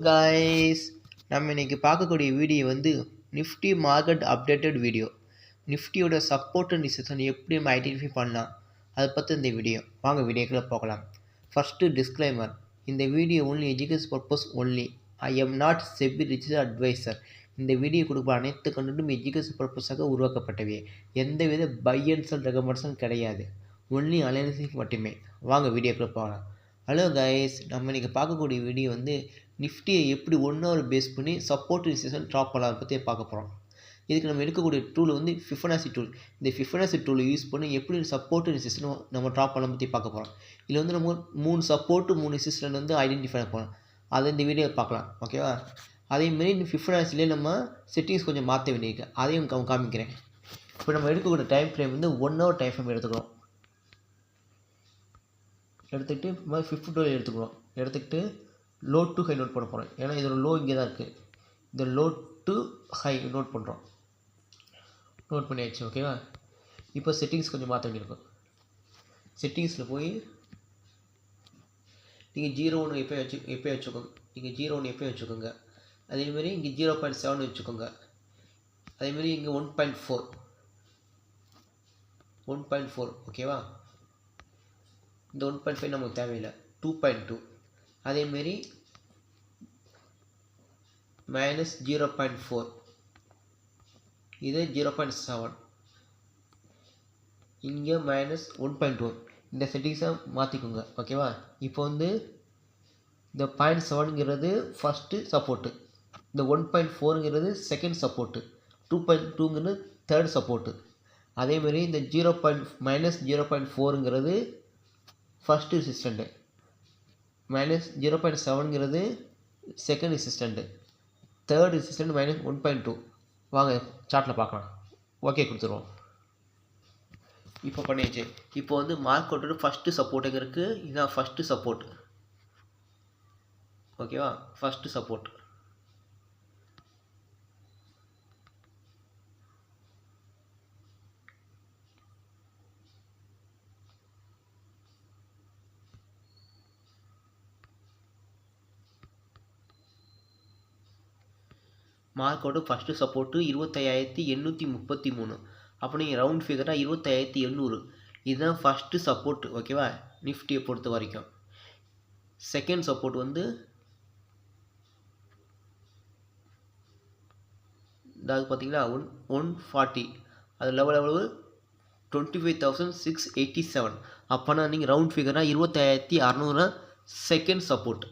Guys, நம்ம இன்னைக்கு பார்க்கக்கூடிய வீடியோ வந்து நிஃப்டி மார்க்கெட் அப்டேட்டட் வீடியோ. நிஃப்டியோட சப்போர்ட் அண்ட் ரெசிஸ்டன்ஸ் எப்படி நம்ம ஐடென்டிஃபை பண்ணலாம், அதை பற்றி இந்த வீடியோ. வாங்க வீடியோக்குள்ளே போகலாம். ஃபஸ்ட்டு டிஸ்க்ளைமர், இந்த video only education purpose only. I am not SEBI registered advisor. இந்த வீடியோ கொடுக்குற அனைத்து கண்டென்ட்டும் எஜுகேஷன் பர்பஸாக உருவாக்கப்பட்டவை. எந்தவித பை அண்ட் செல் ரெக்கமெண்டேஷன் கிடையாது, ஒன்லி அனாலிசிஸ் மட்டுமே. வாங்க வீடியோக்குள்ளே போகலாம். ஹலோ கைஸ், நம்ம இன்றைக்கி பார்க்கக்கூடிய வீடியோ வந்து நிஃப்டியை எப்படி 1 ஹவர் பேஸ் பண்ணி சப்போர்ட் ரெசிஸ்டன்ஸ் ட்ராப் பண்ணலாம் பற்றி பார்க்க போகிறோம். இதுக்கு நம்ம எடுக்கக்கூடிய டூல் வந்து ஃபிஃபனாசி டூல். இந்த ஃபிஃபனாசி டூலை யூஸ் பண்ணி எப்படி சப்போர்ட் ரெசிஸ்டன்ஸ் நம்ம ட்ராப் பண்ணலாம் பற்றி பார்க்க போகிறோம். இதில் வந்து நம்ம 3 சப்போர்ட்டு 3 ரெசிஸ்டன்ஸ் வந்து ஐடென்டிஃபை பண்ணலாம். அதை இந்த வீடியோவில் பார்க்கலாம், ஓகேவா? அதேமாரி இந்த ஃபிஃபனாசிலே நம்ம செட்டிங்ஸ் கொஞ்சம் மாற்ற வேண்டியிருக்கு, அதையும் காமிக்கிறேன். இப்போ நம்ம எடுக்கக்கூடிய டைம் ஃப்ரேம் வந்து 1 ஹவர் டைம் ஃப்ரேம் எடுத்துக்கிறோம். எடுத்துக்கிட்டு மாதிரி 52 எடுத்துக்கிறோம். எடுத்துக்கிட்டு லோ டு ஹை நோட் பண்ண போகிறோம். ஏன்னா இதோட லோ இங்கே தான் இருக்குது. இந்த லோ டு ஹை நோட் பண்ணுறோம். நோட் பண்ணியாச்சு, ஓகேவா? இப்போ செட்டிங்ஸ் கொஞ்சம் மாற்ற வேண்டியிருக்கும். செட்டிங்ஸில் போய் நீங்கள் 0.1 எப்போ வச்சுக்கோங்க. நீங்கள் 0.1 எப்போ வச்சுக்கோங்க. அதேமாரி இங்கே 0.7 வச்சுக்கோங்க. அதேமாரி இங்கே 1.4, ஓகேவா? இந்த 1.5 நமக்கு தேவையில்லை. 2.2 அதேமாரி -0.4, இது 0.7, இங்கே -1.2. இந்த செட்டிங்ஸை மாற்றிக்கோங்க, ஓகேவா? இப்போ வந்து இந்த 0.7ங்கிறது ஃபஸ்ட்டு சப்போர்ட்டு, இந்த 1.4ங்கிறது செகண்ட் சப்போர்ட்டு, 2.2ங்கிறது தேர்ட் சப்போர்ட்டு. அதேமாரி இந்த -0.4ங்கிறது ஃபஸ்ட்டு ரெசிஸ்டண்ட்டு, -0.7ங்கிறது செகண்ட் ரெசிஸ்டண்ட்டு, தேர்ட் ரெசிஸ்டண்ட் -1.2. வாங்க சார்ட்டில் பார்க்கலாம். ஓகே கொடுத்துருவோம். இப்போ பண்ணியாச்சு. இப்போ வந்து மார்க்கெட்டோட ஃபஸ்ட்டு சப்போர்ட்டுங்க இருக்குது. இதுதான் ஃபஸ்ட்டு சப்போர்ட், ஓகேவா? First support. மார்க்கோட ஃபஸ்ட்டு சப்போர்ட்டு 25,833. அப்போ நீங்கள் ரவுண்ட் ஃபிகராக 25,800. இதுதான் ஃபஸ்ட்டு சப்போர்ட், ஓகேவா? நிஃப்டியை பொறுத்த வரைக்கும். செகண்ட் சப்போர்ட் வந்து அதாவது பார்த்தீங்களா 140. அது லெவல் 25,687. அப்போனா நீங்கள் ரவுண்ட் ஃபிகராக 25,600 செகண்ட் சப்போர்ட்.